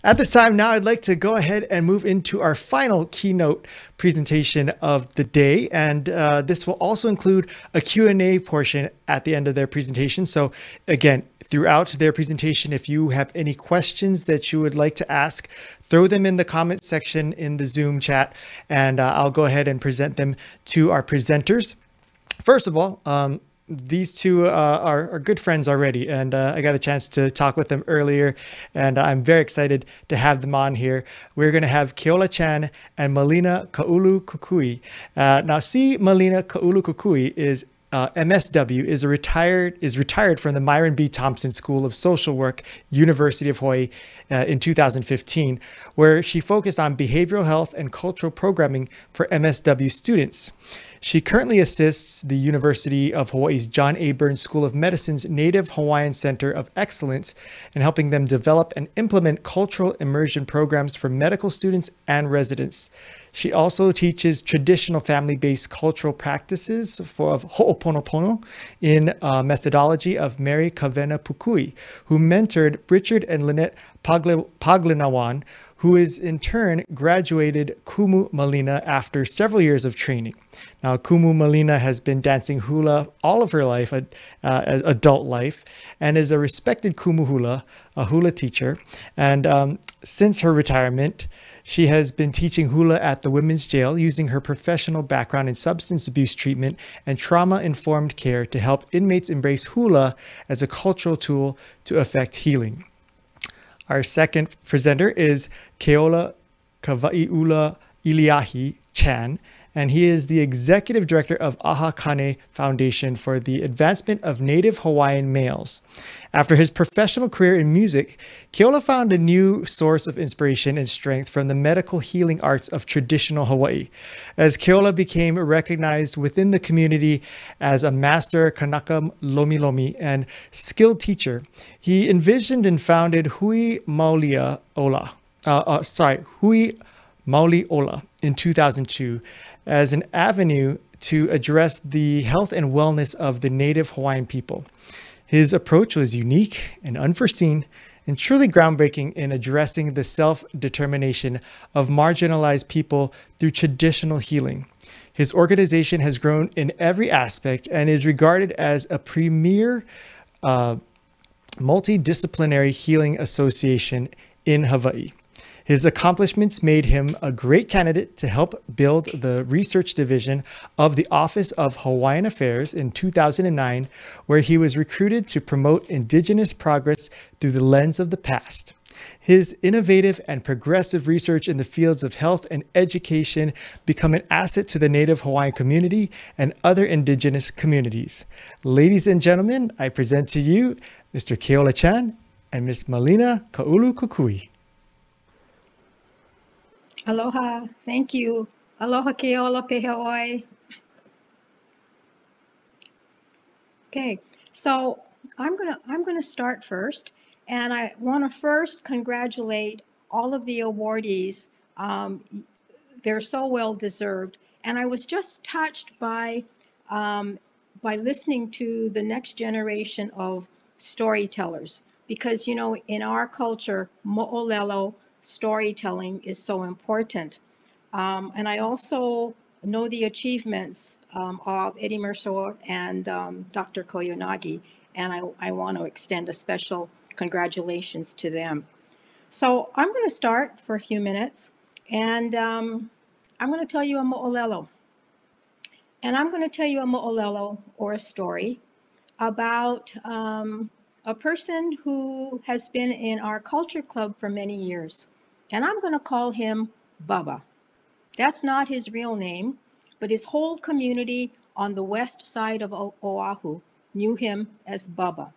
At this time now, I'd like to go ahead and move into our final keynote presentation of the day. And this will also include a Q&A portion at the end of their presentation. So again, throughout their presentation, if you have any questions that you would like to ask, throw them in the comment section in the Zoom chat, and I'll go ahead and present them to our presenters. First of all, these two are good friends already, and I got a chance to talk with them earlier, and I'm very excited to have them on here. We're going to have Keola-chan and Malina Kaulukukui. Now, Malina Kaulukukui is MSW, is retired from the Myron B. Thompson School of Social Work, University of Hawaii, in 2015, where she focused on behavioral health and cultural programming for MSW students. She currently assists the University of Hawaii's John A. Burns School of Medicine's Native Hawaiian Center of Excellence in helping them develop and implement cultural immersion programs for medical students and residents. She also teaches traditional family-based cultural practices of ho'oponopono in methodology of Mary Kavena Pukui, who mentored Richard and Lynette Paglinawan, who is in turn graduated Kumu Malina after several years of training. Now, Kumu Malina has been dancing hula all of her life, adult life, and is a respected Kumu hula, a hula teacher. And since her retirement, she has been teaching hula at the women's jail, using her professional background in substance abuse treatment and trauma-informed care to help inmates embrace hula as a cultural tool to effect healing. Our second presenter is Keola Kawaiula Iliahi Chan, and he is the executive director of Aha Kane Foundation for the Advancement of Native Hawaiian Males. After his professional career in music, Keola found a new source of inspiration and strength from the medical healing arts of traditional Hawaii. As Keola became recognized within the community as a master Kanaka Lomi Lomi and skilled teacher, he envisioned and founded Hui Mauli Ola in 2002 as an avenue to address the health and wellness of the native Hawaiian people. His approach was unique and unforeseen and truly groundbreaking in addressing the self-determination of marginalized people through traditional healing. His organization has grown in every aspect and is regarded as a premier multidisciplinary healing association in Hawaii. His accomplishments made him a great candidate to help build the research division of the Office of Hawaiian Affairs in 2009, where he was recruited to promote Indigenous progress through the lens of the past. His innovative and progressive research in the fields of health and education become an asset to the Native Hawaiian community and other Indigenous communities. Ladies and gentlemen, I present to you Mr. Keola-chan and Ms. Malina Kaulukukui. Aloha, thank you. Aloha Keola Pehaoi. Okay, so I'm gonna start first, and I want to first congratulate all of the awardees. They're so well deserved, and I was just touched by listening to the next generation of storytellers, because you know, in our culture, mo'olelo, storytelling is so important. And I also know the achievements of Eddie Mercer and Dr. Koyanagi, and I want to extend a special congratulations to them. So I'm going to start for a few minutes, and I'm going to tell you a mo'olelo. And I'm going to tell you a mo'olelo, or a story, about a person who has been in our culture club for many years. And I'm going to call him Bubba. That's not his real name, but his whole community on the west side of Oahu knew him as Bubba.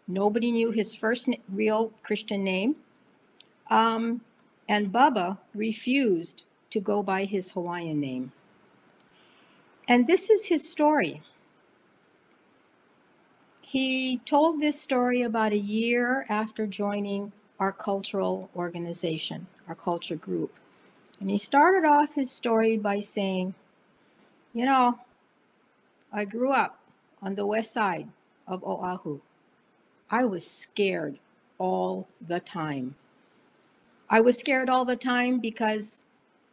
Nobody knew his first real Christian name. And Bubba refused to go by his Hawaiian name. And this is his story. He told this story about a year after joining our cultural organization, our culture group. And he started off his story by saying, you know, I grew up on the west side of Oahu. I was scared all the time. I was scared all the time because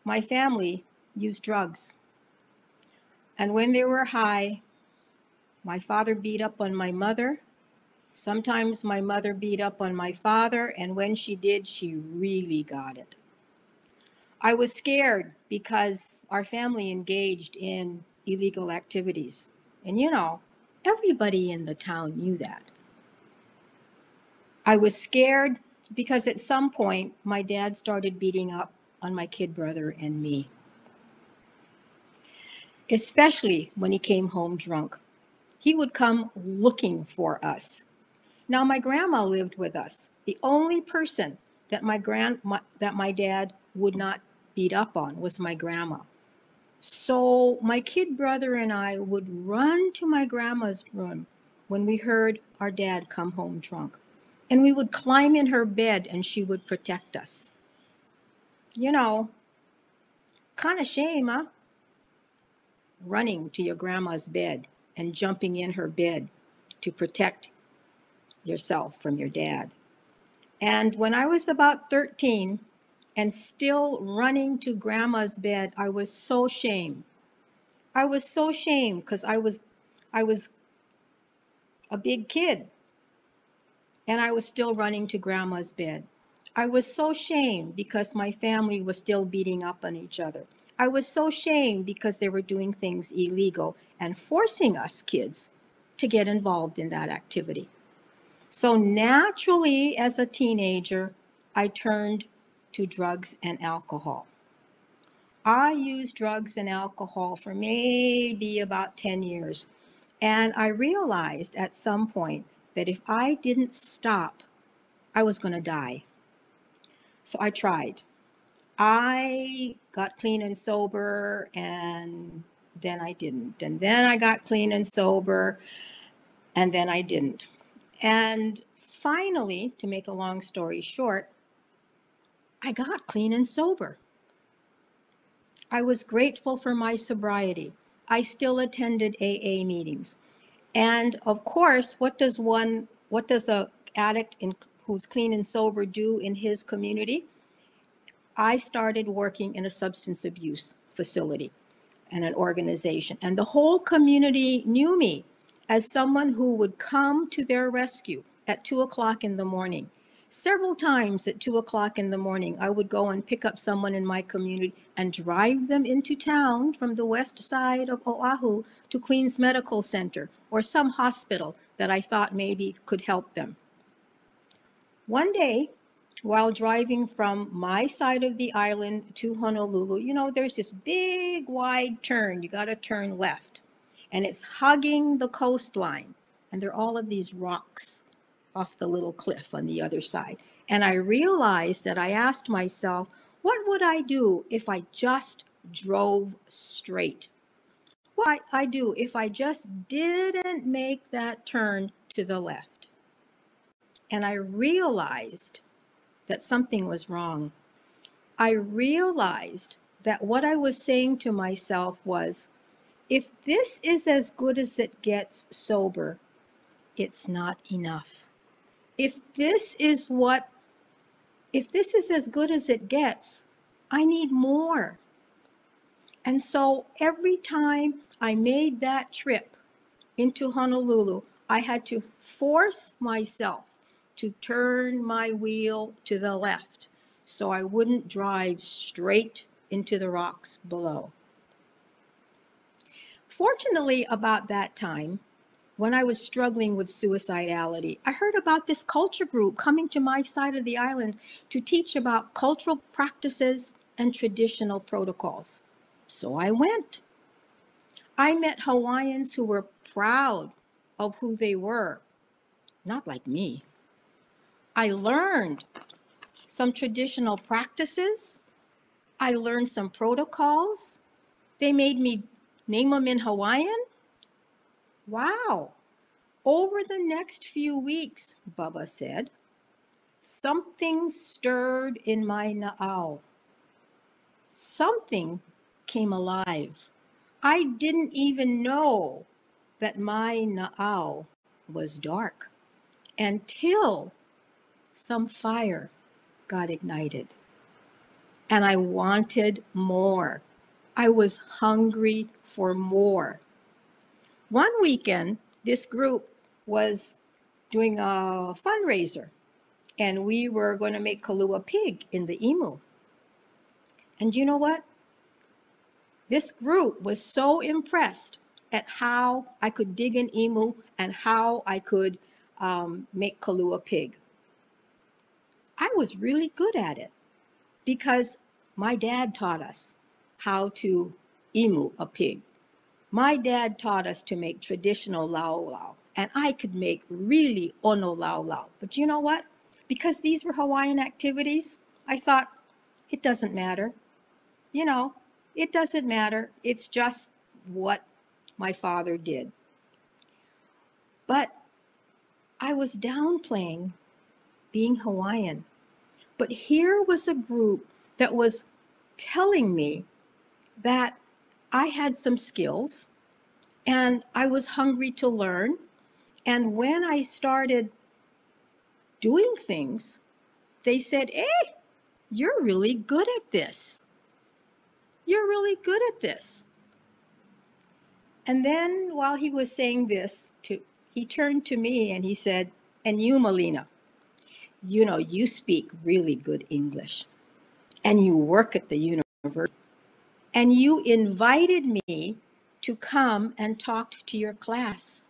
my family used drugs. And when they were high, my father beat up on my mother. Sometimes my mother beat up on my father, and when she did, she really got it. I was scared because our family engaged in illegal activities. And you know, everybody in the town knew that. I was scared because at some point, my dad started beating up on my kid brother and me, especially when he came home drunk. He would come looking for us. Now, my grandma lived with us. The only person that my dad would not beat up on was my grandma. So my kid brother and I would run to my grandma's room when we heard our dad come home drunk. And we would climb in her bed and she would protect us. You know, kind of shame, huh? Running to your grandma's bed and jumping in her bed to protect yourself from your dad. And when I was about 13 and still running to grandma's bed, I was so ashamed. I was so ashamed because I was a big kid and I was still running to grandma's bed. I was so ashamed because my family was still beating up on each other. I was so ashamed because they were doing things illegal and forcing us kids to get involved in that activity. So naturally, as a teenager, I turned to drugs and alcohol. I used drugs and alcohol for maybe about 10 years. And I realized at some point that if I didn't stop, I was going to die. So I tried. I got clean and sober, and then I didn't. And then I got clean and sober, and then I didn't. And finally, to make a long story short, I got clean and sober. I was grateful for my sobriety. I still attended AA meetings. And of course, what does a addict who's clean and sober do in his community? I started working in a substance abuse facility and an organization. And the whole community knew me as someone who would come to their rescue at 2:00 in the morning. Several times at 2:00 in the morning, I would go and pick up someone in my community and drive them into town from the west side of Oahu to Queens Medical Center or some hospital that I thought maybe could help them. One day, while driving from my side of the island to Honolulu, you know, there's this big wide turn. You got to turn left. And it's hugging the coastline. And there are all of these rocks off the little cliff on the other side. And I realized that I asked myself, what would I do if I just drove straight? What would I do if I just didn't make that turn to the left? And I realized that something was wrong. I realized that what I was saying to myself was, if this is as good as it gets sober, it's not enough. If this is as good as it gets, I need more. And so every time I made that trip into Honolulu, I had to force myself to turn my wheel to the left so I wouldn't drive straight into the rocks below. Fortunately, about that time, when I was struggling with suicidality, I heard about this culture group coming to my side of the island to teach about cultural practices and traditional protocols. So I went. I met Hawaiians who were proud of who they were, not like me. I learned some traditional practices. I learned some protocols. They made me name them in Hawaiian. Wow. Over the next few weeks, Bubba said, something stirred in my na'au. Something came alive. I didn't even know that my na'au was dark until some fire got ignited. and I wanted more. I was hungry for more. One weekend, this group was doing a fundraiser, and we were going to make Kalua pig in the emu. And you know what? This group was so impressed at how I could dig an emu and how I could make Kalua pig. I was really good at it because my dad taught us how to emu a pig. My dad taught us to make traditional lau lau, and I could make really ono lau lau. But you know what? Because these were Hawaiian activities, I thought, it doesn't matter. You know, it doesn't matter. It's just what my father did. But I was downplaying being Hawaiian. But here was a group that was telling me that I had some skills and I was hungry to learn. And when I started doing things, they said, hey, you're really good at this. You're really good at this. And then while he was saying this, he turned to me and he said, and you, Malina, you know, you speak really good English and you work at the university and you invited me to come and talk to your class.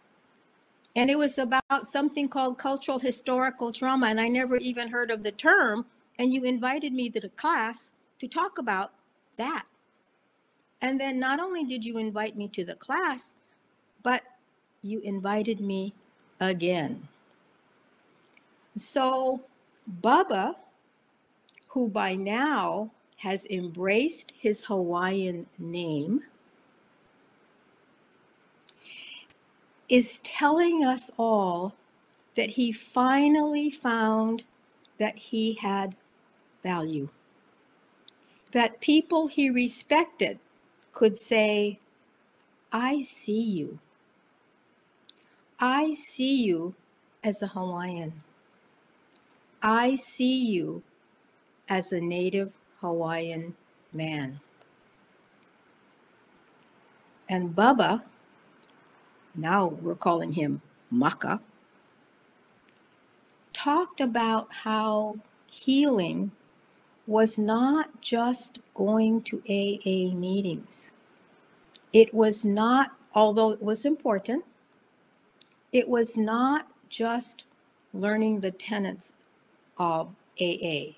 And it was about something called cultural historical trauma. And I never even heard of the term. And you invited me to the class to talk about that. And then not only did you invite me to the class, but you invited me again. So Bubba, who by now has embraced his Hawaiian name, is telling us all that he finally found that he had value. That people he respected could say, I see you. I see you as a Hawaiian. I see you as a native Hawaiian man. And Bubba, now we're calling him Maka, talked about how healing was not just going to AA meetings. It was not, although it was important, it was not just learning the tenets of AA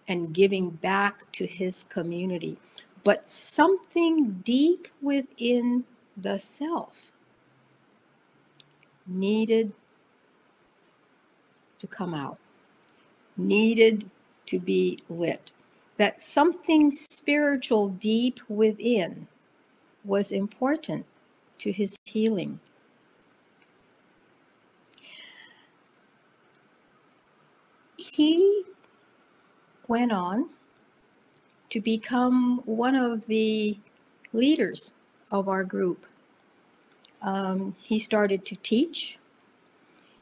and giving back to his community, but something deep within the self needed to come out, needed to be lit. That something spiritual deep within was important to his healing. He went on to become one of the leaders of our group. He started to teach.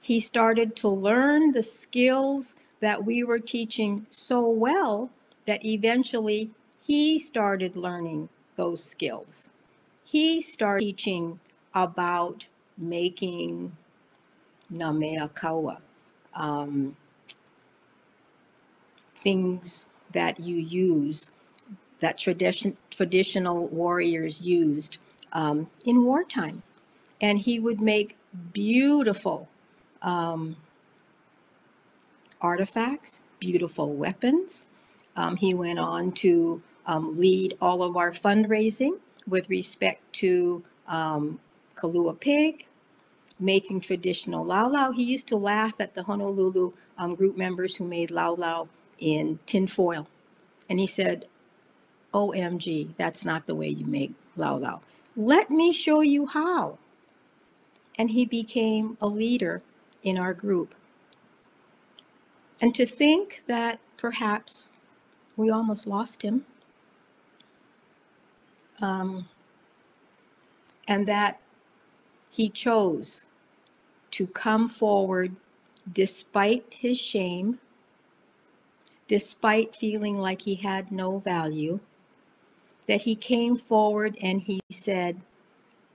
He started to learn the skills that we were teaching so well that eventually he started learning those skills. He started teaching about making namea kaua, things that you use, that traditional warriors used in wartime. And he would make beautiful artifacts, beautiful weapons. He went on to lead all of our fundraising with respect to Kalua pig, making traditional lau lau. He used to laugh at the Honolulu group members who made lau lau in tinfoil. And he said, OMG, that's not the way you make lau lau. Let me show you how. And he became a leader in our group. And to think that perhaps we almost lost him, and that he chose to come forward despite his shame, despite feeling like he had no value, that he came forward and he said,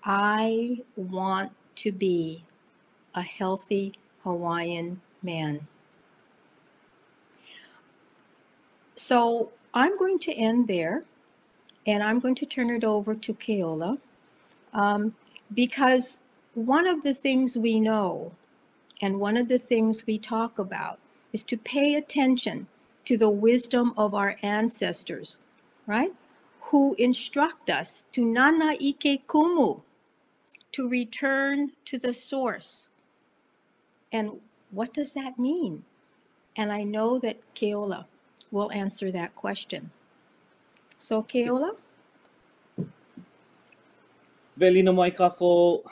I want to be a healthy Hawaiian man. So I'm going to end there, and I'm going to turn it over to Keola, because one of the things we know and one of the things we talk about is to pay attention to the wisdom of our ancestors, right? Who instruct us to nana ike kumu, to return to the source. And what does that mean? And I know that Keola will answer that question. So Keola? Velina mai kako,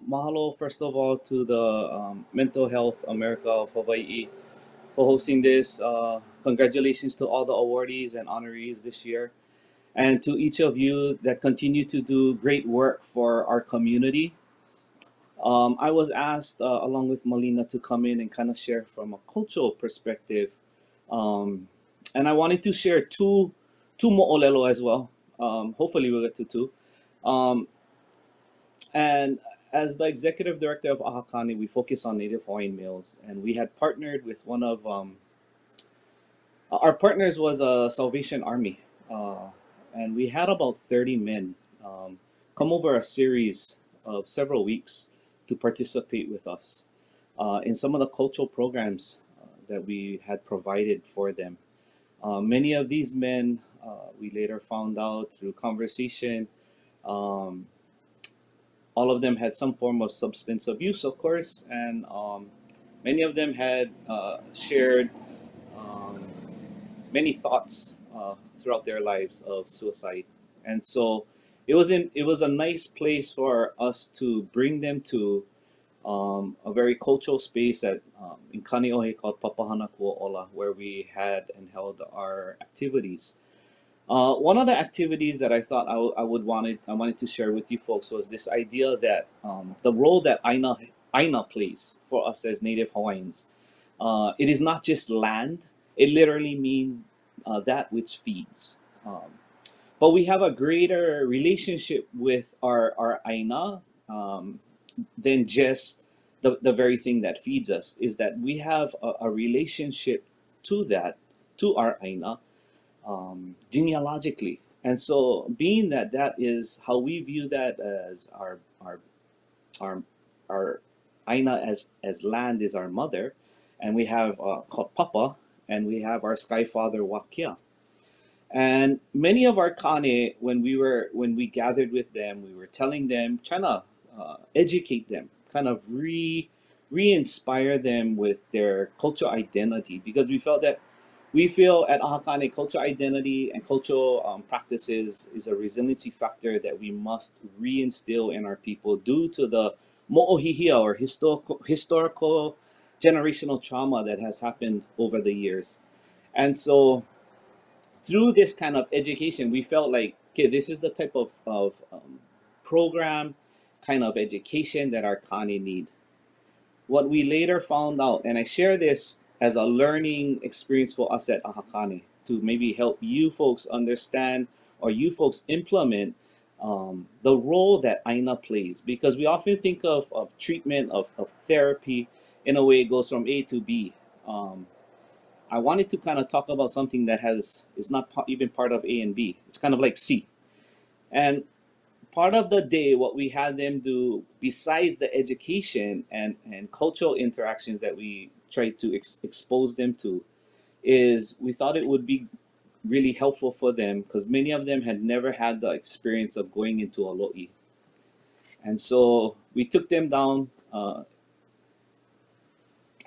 mahalo first of all to the Mental Health America of Hawaii for hosting this. Congratulations to all the awardees and honorees this year, and to each of you that continue to do great work for our community. I was asked, along with Malina, to come in and kind of share from a cultural perspective, um, and I wanted to share two mo'olelo as well. Hopefully, we'll get to two. Um, And as the executive director of Ahakani, we focus on Native Hawaiian males, and we had partnered with one of our partners was a Salvation Army, and we had about 30 men come over a series of several weeks to participate with us in some of the cultural programs that we had provided for them. Many of these men, we later found out through conversation, um, all of them had some form of substance abuse, of course, and many of them had shared um, many thoughts throughout their lives of suicide. And so it was a nice place for us to bring them to a very cultural space at in Kaneohe called Papahana Kuo'ola, where we had and held our activities. One of the activities that I thought I wanted to share with you folks was this idea that the role that Aina plays for us as Native Hawaiians. It is not just land; it literally means that which feeds. But we have a greater relationship with our Aina than just the very thing that feeds us. Is that we have a relationship to that, to our Aina, genealogically. And so, being that that is how we view that as our our Aina as land is our mother, and we have called Papa, and we have our Sky Father Wakia. And many of our Kane, when we gathered with them, we were telling them, trying to educate them, kind of re-inspire them with their cultural identity, because we feel at Ahakane cultural identity and cultural practices is a resiliency factor that we must reinstill in our people due to the mo'ohihia or historical generational trauma that has happened over the years. And so through this kind of education, we felt like, okay, this is the type of program, kind of education that our Kane need. What we later found out, and I share this as a learning experience for us at Ahakane to maybe help you folks understand or you folks implement the role that Aina plays. Because we often think of treatment, of therapy, in a way it goes from A to B. I wanted to kind of talk about something that is not even part of A and B. It's kind of like C. And part of the day, what we had them do, besides the education and cultural interactions that we tried to expose them to, is we thought it would be really helpful for them because many of them had never had the experience of going into a lo'i. And so we took them down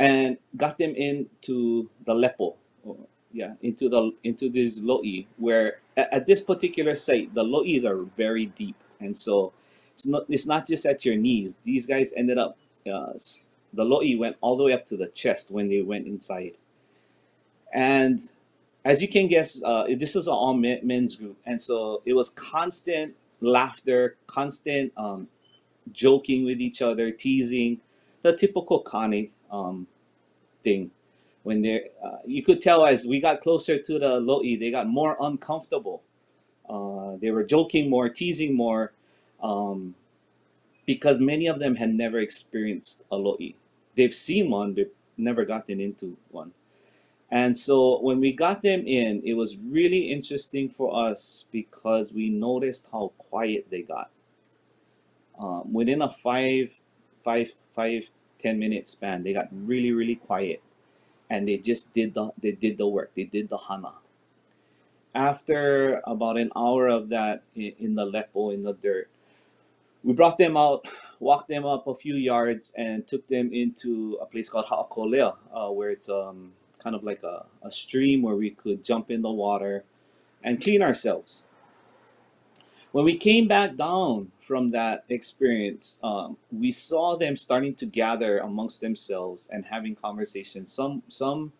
and got them into the lepo, or, yeah, into this lo'i, where at this particular site the lo'is are very deep, and so it's not just at your knees. These guys ended up the lo'i went all the way up to the chest when they went inside. And as you can guess, this was an all men's group, and so it was constant laughter, constant joking with each other, teasing, the typical Kane thing. when they you could tell as we got closer to the lo'i, they got more uncomfortable. They were joking more, teasing more, um, because many of them had never experienced a lo'i. They've seen one, they've never gotten into one. And so when we got them in, it was really interesting for us because we noticed how quiet they got. Within a 10 minute span, they got really, really quiet, and they just did the work. They did the hana. After about an hour of that in the lepo, in the dirt, we brought them out, walked them up a few yards, and took them into a place called Ha'akolea, where it's kind of like a stream where we could jump in the water and clean ourselves. When we came back down from that experience, we saw them starting to gather amongst themselves and having conversations. Some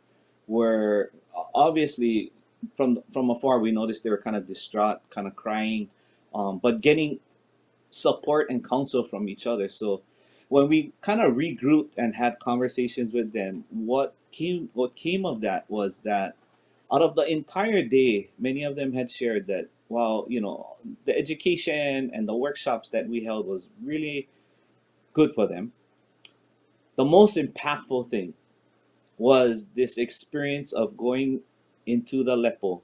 were obviously from afar. We noticed they were kind of distraught, kind of crying, but getting support and counsel from each other. So when we kind of regrouped and had conversations with them, what came of that was that out of the entire day, many of them had shared that while the education and the workshops that we held was really good for them, the most impactful thing was this experience of going into the lepo,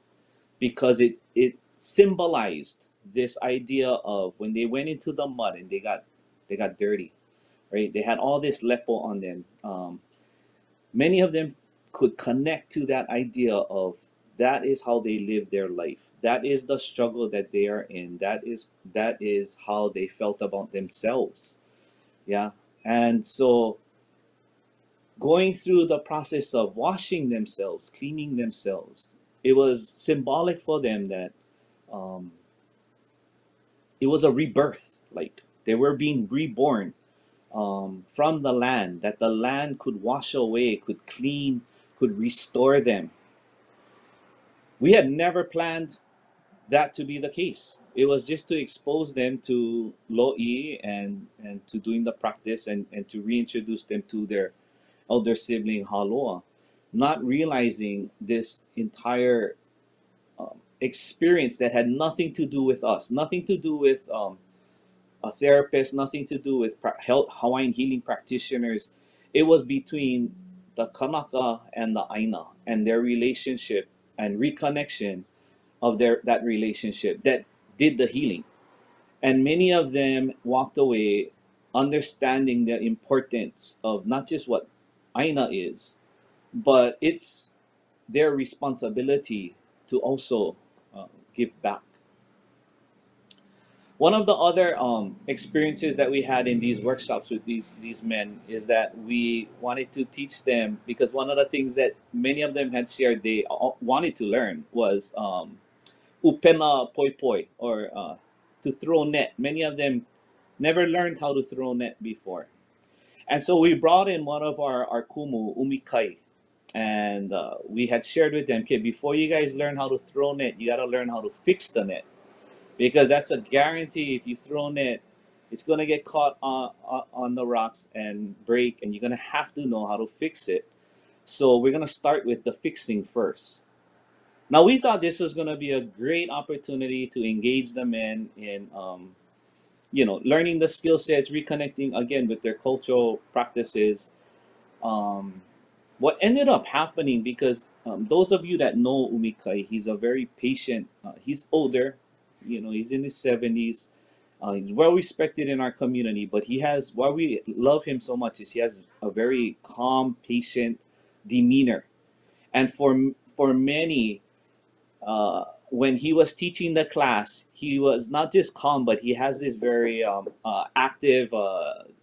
because it symbolized this idea of when they went into the mud and they got dirty, right? They had all this lepo on them. Many of them could connect to that idea of that is how they live their life. That is the struggle that they are in. That is how they felt about themselves. Yeah. And so going through the process of washing themselves, cleaning themselves, it was symbolic for them that um, it was a rebirth. Like they were being reborn from the land, that the land could wash away, could clean, could restore them. We had never planned that to be the case. It was just to expose them to lo'i and to doing the practice, and to reintroduce them to their elder sibling haloa, not realizing this entire experience that had nothing to do with us, nothing to do with a therapist, nothing to do with Hawaiian healing practitioners. It was between the Kanaka and the Aina and their relationship and reconnection of that relationship that did the healing. And many of them walked away understanding the importance of not just what Aina is, but it's their responsibility to also give back. One of the other experiences that we had in these workshops with these men is that we wanted to teach them, because one of the things that many of them had shared they wanted to learn was upena poi poi, or to throw net. Many of them never learned how to throw net before. And so we brought in one of our kumu, Umikai, and we had shared with them, okay, before you guys learn how to throw net, you got to learn how to fix the net, because that's a guarantee. If you throw net, it's going to get caught on the rocks and break, and you're going to have to know how to fix it. So we're going to start with the fixing first. Now, we thought this was going to be a great opportunity to engage the men in learning the skill sets, reconnecting again with their cultural practices. um, what ended up happening, because those of you that know Umikai, he's a very patient, he's older, he's in his 70s. He's well respected in our community, but he has, why we love him so much is he has a very calm, patient demeanor. And for many, when he was teaching the class, he was not just calm, but he has this very active.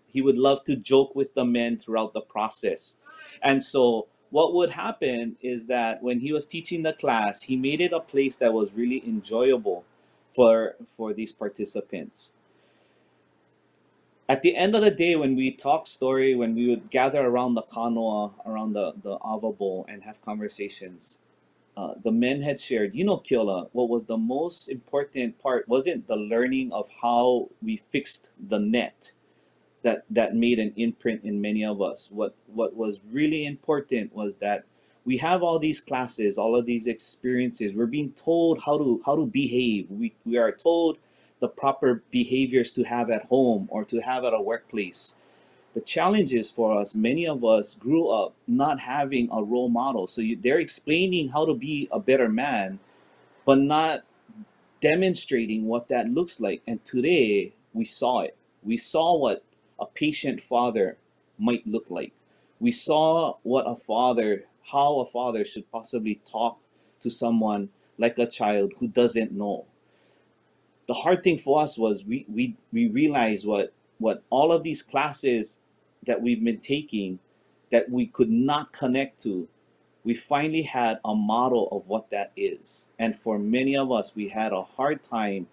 He would love to joke with the men throughout the process, and so what would happen is that when he was teaching the class, he made it a place that was really enjoyable for these participants. At the end of the day, when we talk story, when we would gather around the kanoa, around the ava bowl, and have conversations, the men had shared, Keola, what was the most important part wasn't the learning of how we fixed the net that made an imprint in many of us. What was really important was that We have all these classes, all of these experiences. We're being told how to behave. We are told the proper behaviors to have at home or to have at a workplace. The challenge is for us, many of us grew up not having a role model. So they're explaining how to be a better man, but not demonstrating what that looks like. And today we saw it. We saw what a patient father might look like. We saw what a father, how a father should possibly talk to someone like a child who doesn't know. The hard thing for us was we realized what all of these classes that we've been taking that we could not connect to. We finally had a model of what that is. And for many of us, we had a hard time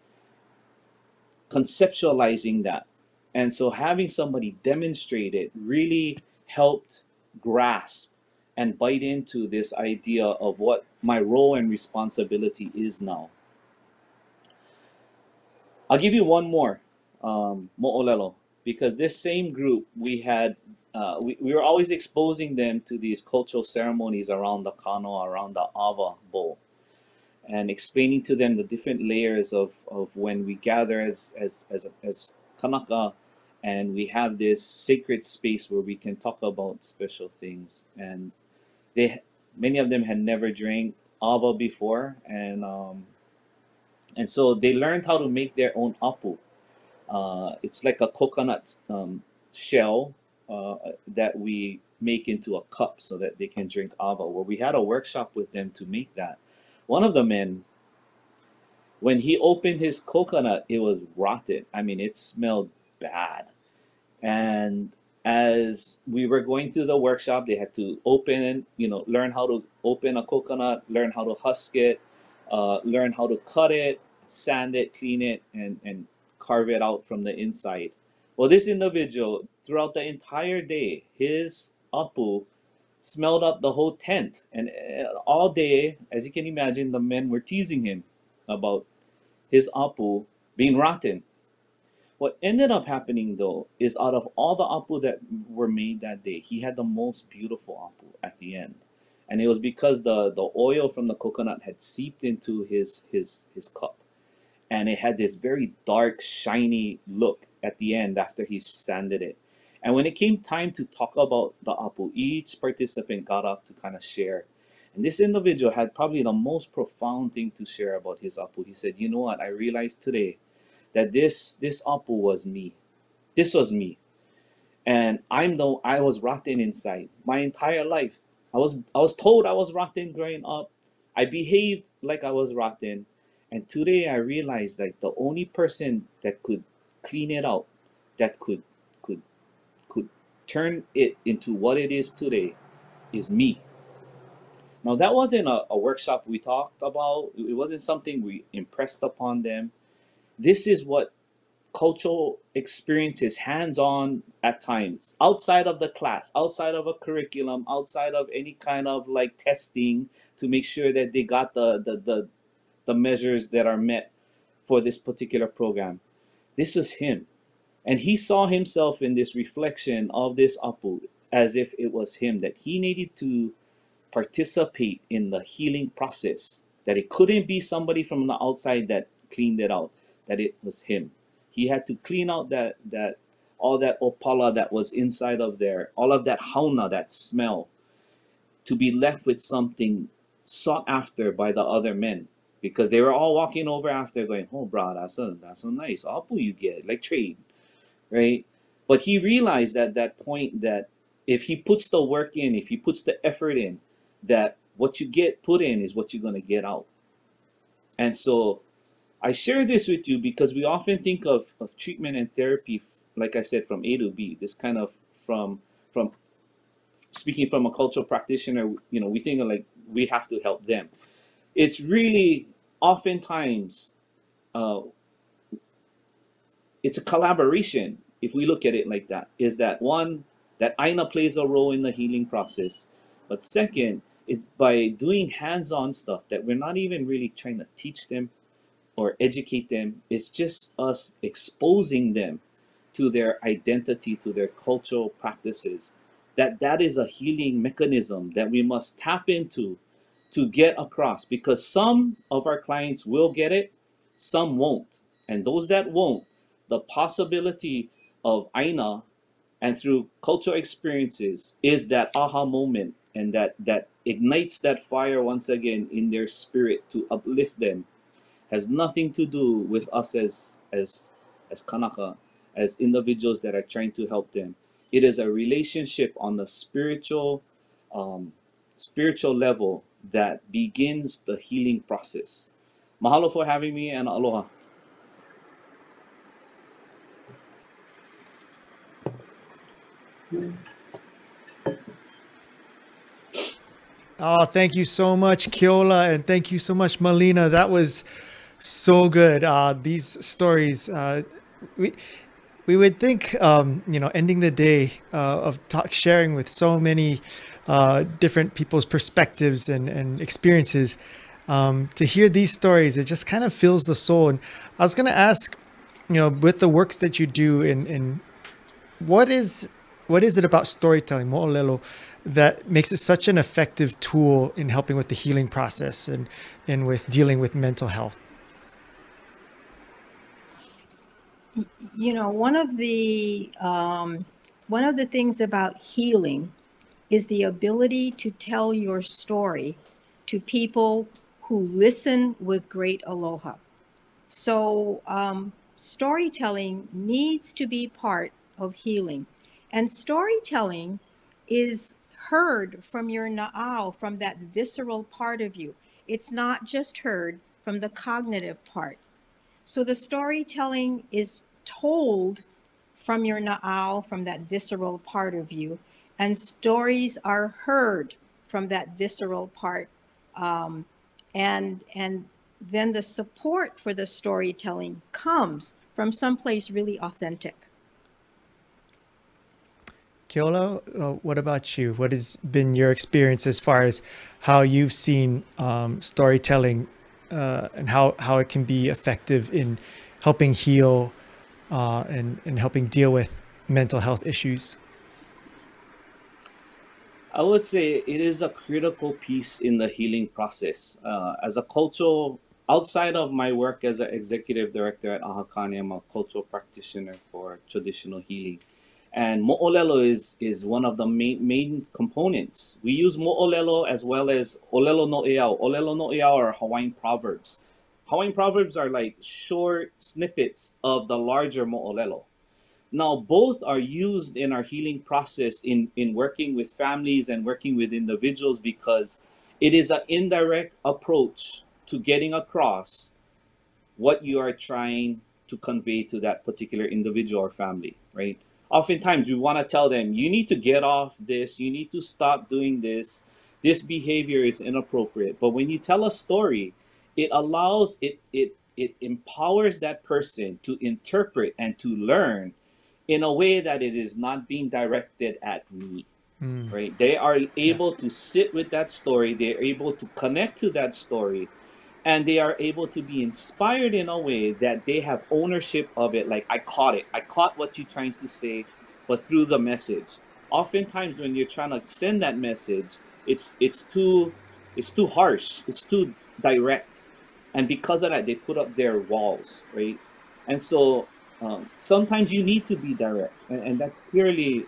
conceptualizing that. And so having somebody demonstrate it really helped grasp and bite into this idea of what my role and responsibility is now. I'll give you one more, Mo'olelo, because this same group, we were always exposing them to these cultural ceremonies around the kano, around the ava bowl, and explaining to them the different layers of when we gather as kanaka, and we have this sacred space where we can talk about special things. And many of them had never drank ava before, and so they learned how to make their own apu. It's like a coconut shell that we make into a cup so that they can drink ava. Well, we had a workshop with them to make that. One of the men, when he opened his coconut, it was rotten. I mean, it smelled bad. And as we were going through the workshop, they had to open, learn how to open a coconut, learn how to husk it, learn how to cut it, sand it, clean it, and carve it out from the inside. Well, this individual, throughout the entire day, his apu smelled up the whole tent. And all day, as you can imagine, the men were teasing him about his apu being rotten. What ended up happening though is out of all the apu that were made that day, he had the most beautiful apu at the end. And it was because the oil from the coconut had seeped into his cup. And it had this very dark, shiny look at the end after he sanded it. And when it came time to talk about the apu, each participant got up to kind of share. And this individual had probably the most profound thing to share about his apu. He said, "You know what? I realized today that this apu was me. This was me, and I was rotten inside my entire life. I was told I was rotten growing up. I behaved like I was rotten, and today I realized that the only person that could clean it out, that could could turn it into what it is today, is me." Now that wasn't a workshop we talked about. It wasn't something we impressed upon them. This is what cultural experiences hands-on at times outside of the class, outside of a curriculum, outside of any kind of like testing to make sure that they got the measures that are met for this particular program. This was him, and he saw himself in this reflection of this apu as if it was him, that he needed to participate in the healing process, that it couldn't be somebody from the outside that cleaned it out, that it was him. He had to clean out that all that opala that was inside of there, all of that hauna, that smell, to be left with something sought after by the other men, because they were all walking over after going, "Oh bro, that's a nice apu you get, like trade," right? But he realized at that point that if he puts the work in, if he puts the effort in, that what you get put in is what you're going to get out. And so I share this with you because we often think of treatment and therapy, like I said, from A to B. This kind of from speaking from a cultural practitioner, we think of like we have to help them. It's really oftentimes uh, it's a collaboration. If we look at it like that, is that one, that Aina plays a role in the healing process, but second, it's by doing hands-on stuff that we're not even really trying to teach them or educate them. It's just us exposing them to their identity, to their cultural practices, that is a healing mechanism that we must tap into to get across, because some of our clients will get it, some won't. And those that won't, the possibility of Aina and through cultural experiences is that aha moment, and that ignites that fire once again in their spirit to uplift them, has nothing to do with us as Kanaka, as individuals that are trying to help them. It is a relationship on the um, spiritual level that begins the healing process. Mahalo for having me, and aloha. Oh, thank you so much, Keola, and thank you so much, Malina. That was so good. These stories, we we would think, ending the day of sharing with so many different people's perspectives and experiences. To hear these stories, it just kind of fills the soul. And I was going to ask, with the works that you do in what is it about storytelling, mo'olelo, that makes it such an effective tool in helping with the healing process and with dealing with mental health? One of the things about healing is the ability to tell your story to people who listen with great aloha. So storytelling needs to be part of healing. And storytelling is heard from your na'au, from that visceral part of you. It's not just heard from the cognitive part. So the storytelling is told from your na'au, from that visceral part of you, and stories are heard from that visceral part. And then the support for the storytelling comes from someplace really authentic. Keola, what about you? What has been your experience as far as how you've seen storytelling and how it can be effective in helping heal and helping deal with mental health issues? I would say it is a critical piece in the healing process. As a cultural, outside of my work as an executive director at Ahakane, I'm a cultural practitioner for traditional healing. And mo'olelo is one of the main components. We use mo'olelo as well as olelo no eau. Olelo no eau are Hawaiian proverbs. Hawaiian proverbs are like short snippets of the larger mo'olelo. Now, both are used in our healing process in working with families and working with individuals, because it is an indirect approach to getting across what you are trying to convey to that particular individual or family, right? Oftentimes, we want to tell them, you need to get off this, you need to stop doing this behavior is inappropriate. But when you tell a story, it allows, it empowers that person to interpret and to learn in a way that it is not being directed at me, Mm, right? They are yeah. able to sit with that story, they're able to connect to that story, and they are able to be inspired in a way that they have ownership of it. Like, I caught it, I caught what you're trying to say, but through the message. Oftentimes when you're trying to send that message, it's too harsh, it's too direct, and because of that they put up their walls, right? And so sometimes you need to be direct, and that's clearly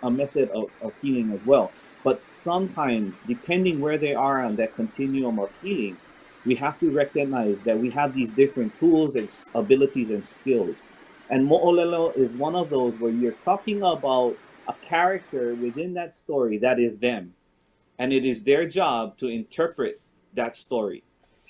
a method of healing as well. But sometimes, depending where they are on that continuum of healing, we have to recognize that we have these different tools and abilities and skills. And Mo'olelo is one of those where you're talking about a character within that story that is them. And it is their job to interpret that story.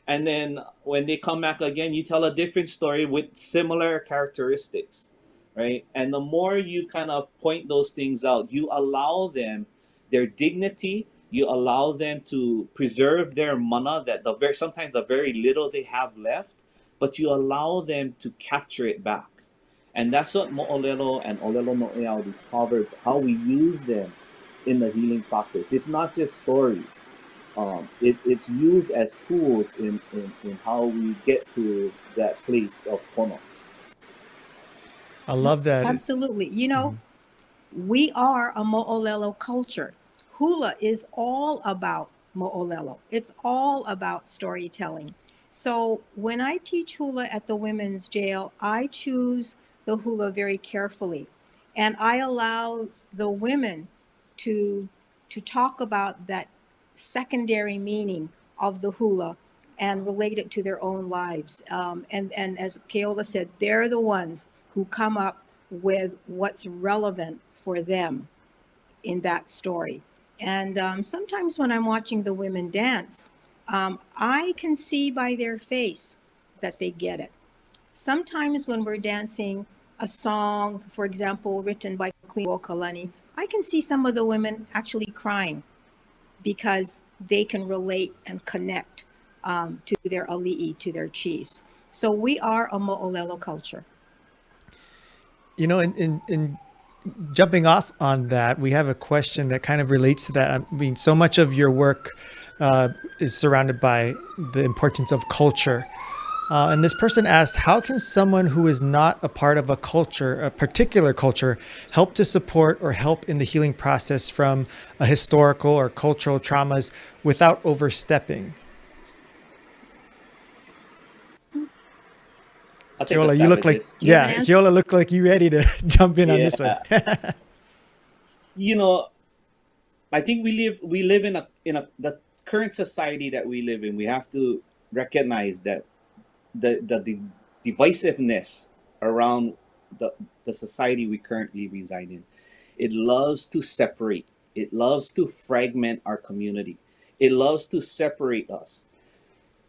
And then when they come back again, you tell a different story with similar characteristics, right? And the more you kind of point those things out, you allow them their dignity. You allow them to preserve their mana, that the very sometimes the very little they have left, but you allow them to capture it back. And that's what mo'olelo and olelo no eau, these proverbs, how we use them in the healing process. It's not just stories. It's used as tools in how we get to that place of pono. I love that. Absolutely. Mhm. We are a mo'olelo culture. Hula is all about mo'olelo. It's all about storytelling. So when I teach hula at the women's jail, I choose the hula very carefully. And I allow the women to, to talk about that secondary meaning of the hula and relate it to their own lives. And as Keola said, they're the ones who come up with what's relevant for them in that story. And sometimes when I'm watching the women dance, I can see by their face that they get it. Sometimes when we're dancing a song, for example, written by Queen Wokalani, I can see some of the women actually crying because they can relate and connect to their ali'i, to their chiefs. So we are a mo'olelo culture. You know, in jumping off on that, we have a question that kind of relates to that. I mean, so much of your work is surrounded by the importance of culture. And this person asked, how can someone who is not a part of a culture, a particular culture, help to support or help in the healing process from a historical or cultural traumas without overstepping? I'll take a Keola, you stab look at like, this. yeah, Keola looked like you ready to jump in on this one. You know, I think we live in the current society that we live in. We have to recognize that the divisiveness around the society we currently reside in. It loves to separate. It loves to fragment our community. It loves to separate us.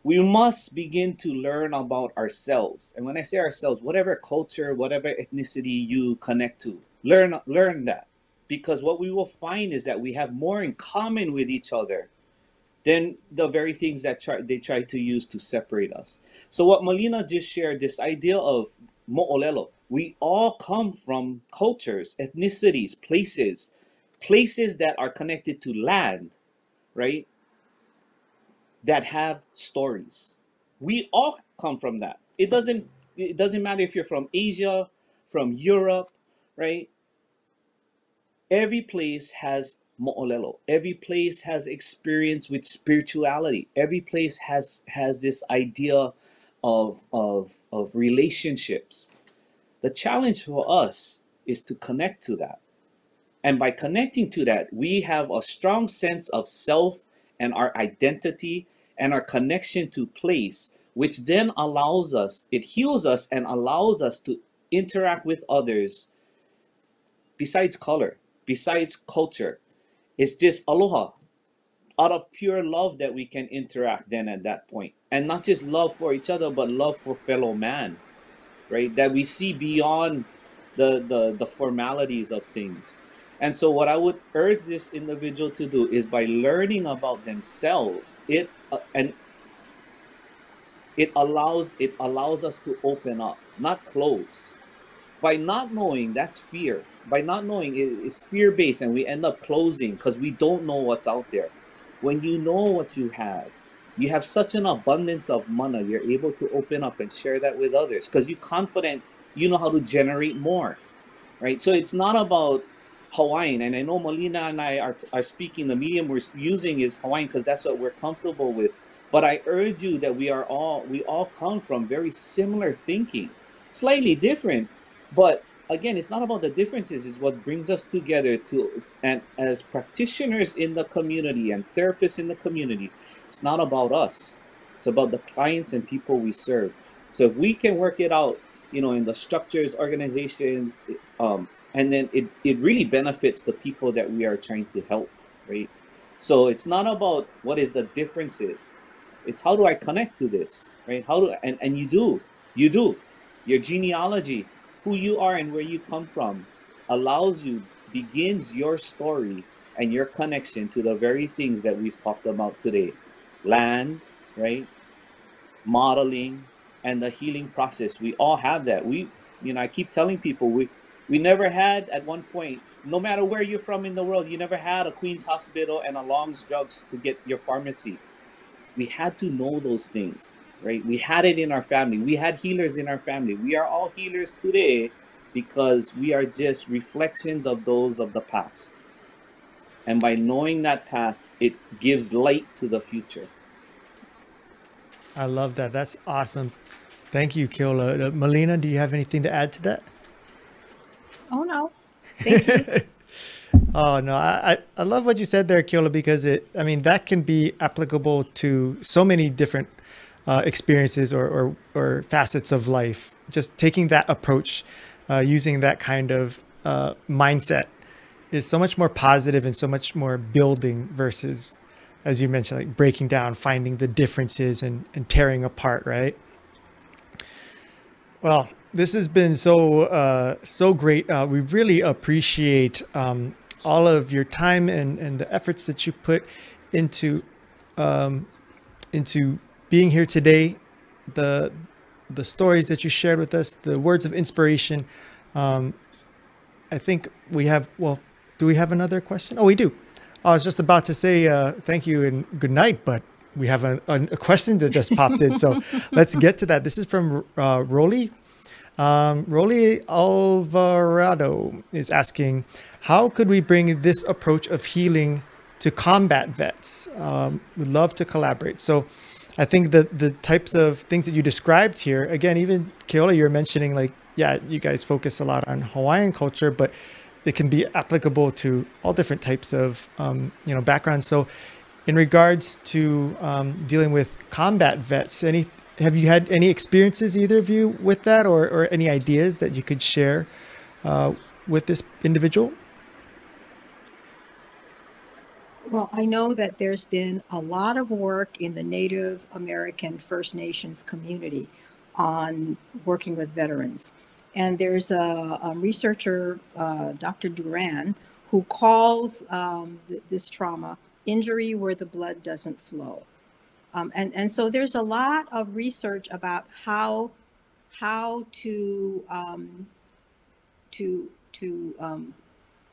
We must begin to learn about ourselves. And when I say ourselves, whatever culture, whatever ethnicity you connect to, learn that. Because what we will find is that we have more in common with each other than the very things that they try to use to separate us. So what Malina just shared, this idea of mo'olelo, we all come from cultures, ethnicities, places that are connected to land, right? That have stories. We all come from that. It doesn't matter if you're from Asia, from Europe, right? Every place has mo'olelo. Every place has experience with spirituality. Every place has this idea of relationships. The challenge for us is to connect to that. And by connecting to that, we have a strong sense of self and our identity and our connection to place, which then allows us, it heals us and allows us to interact with others besides color, besides culture. It's just aloha, out of pure love that we can interact then at that point. And not just love for each other, but love for fellow man, right? That we see beyond the formalities of things. And so what I would urge this individual to do is by learning about themselves, and it allows us to open up, not close. By not knowing, that's fear. By not knowing, it's fear-based, and we end up closing because we don't know what's out there. When you know what you have such an abundance of mana, you're able to open up and share that with others because you're confident you know how to generate more, right? So it's not about Hawaiian, and I know Malina and I are speaking, the medium we're using is Hawaiian because that's what we're comfortable with. But I urge you that we all come from very similar thinking, slightly different, but again, it's not about the differences, it's what brings us together to, and as practitioners in the community and therapists in the community, it's not about us. It's about the clients and people we serve. So if we can work it out, in the structures, organizations, and then it really benefits the people that we are trying to help, right? So it's not about what is the differences. It's how do I connect to this, right? And you do. Your genealogy, who you are and where you come from, begins your story and your connection to the very things that we've talked about today. Land, right? Modeling, and the healing process. We all have that. I keep telling people we never had at one point, no matter where you're from in the world, you never had a Queen's Hospital and a Long's Drugs to get your pharmacy. We had to know those things, right? We had it in our family. We had healers in our family. We are all healers today because we are just reflections of those of the past. And by knowing that past, it gives light to the future. I love that. That's awesome. Thank you, Keola. Malina, do you have anything to add to that? Oh, no. Thank you. Oh no, I love what you said there, Keola, because that can be applicable to so many different experiences or facets of life. Just taking that approach, using that kind of mindset is so much more positive and so much more building versus, as you mentioned, like breaking down, finding the differences and tearing apart, right? Well, this has been so great. We really appreciate all of your time and the efforts that you put into into being here today. The stories that you shared with us, the words of inspiration. I think we have. Well, do we have another question? Oh, we do. I was just about to say thank you and good night, but we have a question that just popped in. So let's get to that. This is from Rolly. Rolly Alvarado is asking, how could we bring this approach of healing to combat vets? We'd love to collaborate. So I think the types of things that you described here, again, even Keola, you're mentioning like, yeah, you guys focus a lot on Hawaiian culture, but it can be applicable to all different types of, backgrounds. So in regards to dealing with combat vets, have you had any experiences, either of you, with that, or any ideas that you could share with this individual? Well, I know that there's been a lot of work in the Native American First Nations community on working with veterans. And there's a researcher, Dr. Duran, who calls this trauma injury where the blood doesn't flow. And so there's a lot of research about how to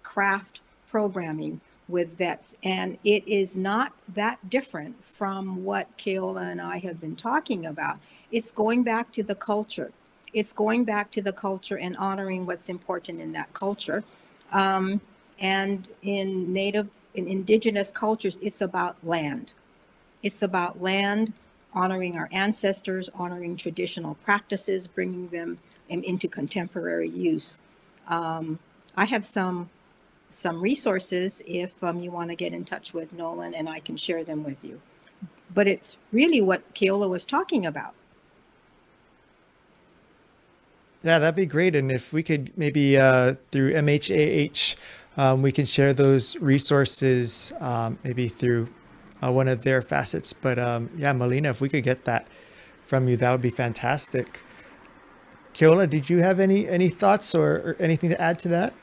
craft programming with vets, and it is not that different from what Keola and I have been talking about. It's going back to the culture. It's going back to the culture and honoring what's important in that culture. And in indigenous cultures, it's about land. It's about land, honoring our ancestors, honoring traditional practices, bringing them into contemporary use. I have some resources if you want to get in touch with Nolan, and I can share them with you. But it's really what Keola was talking about. Yeah, that'd be great. And if we could maybe through MHAH, we can share those resources maybe through one of their facets. But yeah, Malina, if we could get that from you, that would be fantastic. Keola, did you have any thoughts or anything to add to that?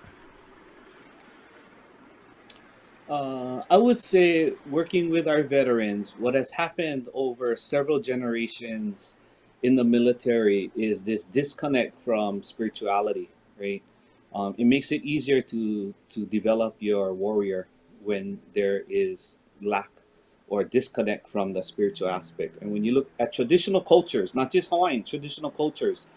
I would say working with our veterans, what has happened over several generations in the military is this disconnect from spirituality, right? It makes it easier to develop your warrior when there is lack or disconnect from the spiritual aspect. And when you look at traditional cultures, not just Hawaiian, traditional cultures,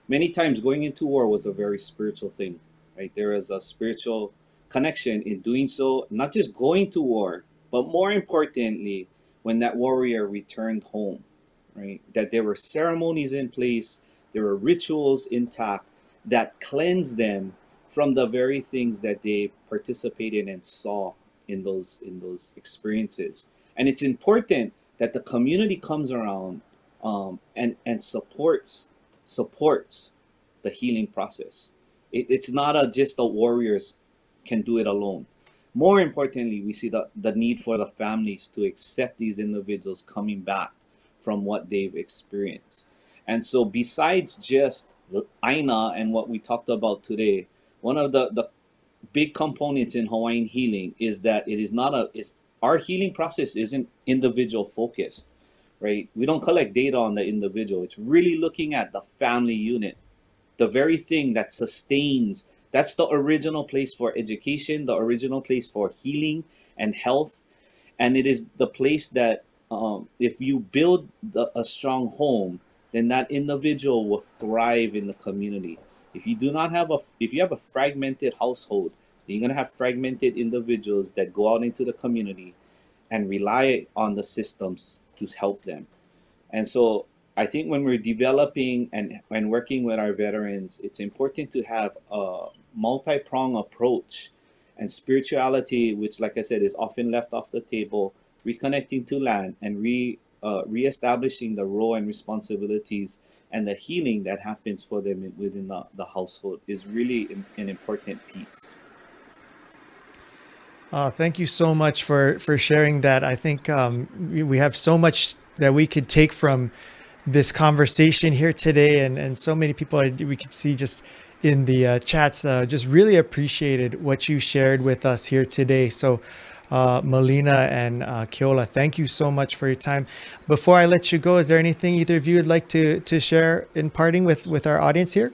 many times going into war was a very spiritual thing, right? There is a spiritual connection in doing so, not just going to war, but more importantly, when that warrior returned home, right? That there were ceremonies in place, there were rituals intact that cleansed them from the very things that they participated and saw in those experiences. And it's important that the community comes around and supports the healing process. It's not just the warriors can do it alone. More importantly, we see the need for the families to accept these individuals coming back from what they've experienced. And so besides just Aina and what we talked about today, one of the big components in Hawaiian healing is that it is not our healing process isn't individual focused, right? We don't collect data on the individual. It's really looking at the family unit, the very thing that sustains. That's the original place for education, the original place for healing and health. And it is the place that if you build a strong home, then that individual will thrive in the community. If you do not have if you have a fragmented household, then you're going to have fragmented individuals that go out into the community and rely on the systems to help them. And so I think when we're developing and working with our veterans, it's important to have a multi-pronged approach. And spirituality, which, like I said, is often left off the table, reconnecting to land and reestablishing the role and responsibilities and the healing that happens for them within the household is really an important piece. Thank you so much for sharing that. I think we have so much that we could take from this conversation here today, and so many people we could see just in the chats just really appreciated what you shared with us here today. So Malina and Keola, thank you so much for your time. Before I let you go, is there anything either of you would like to share in parting with our audience here?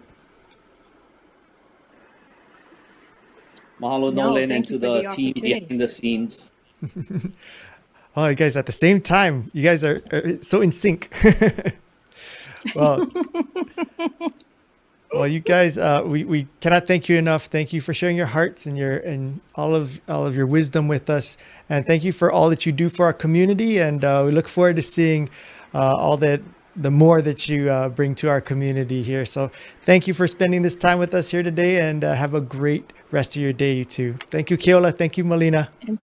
Mahalo No, Nolan, thank and you to for the the team opportunity. behind the scenes. Oh, you guys at the same time. You guys are so in sync. Well, well, you guys, we cannot thank you enough. Thank you for sharing your hearts and all of your wisdom with us, and thank you for all that you do for our community. And we look forward to seeing all that the more that you bring to our community here. So thank you for spending this time with us here today, and have a great rest of your day, you two. Thank you, Keola. Thank you, Malina.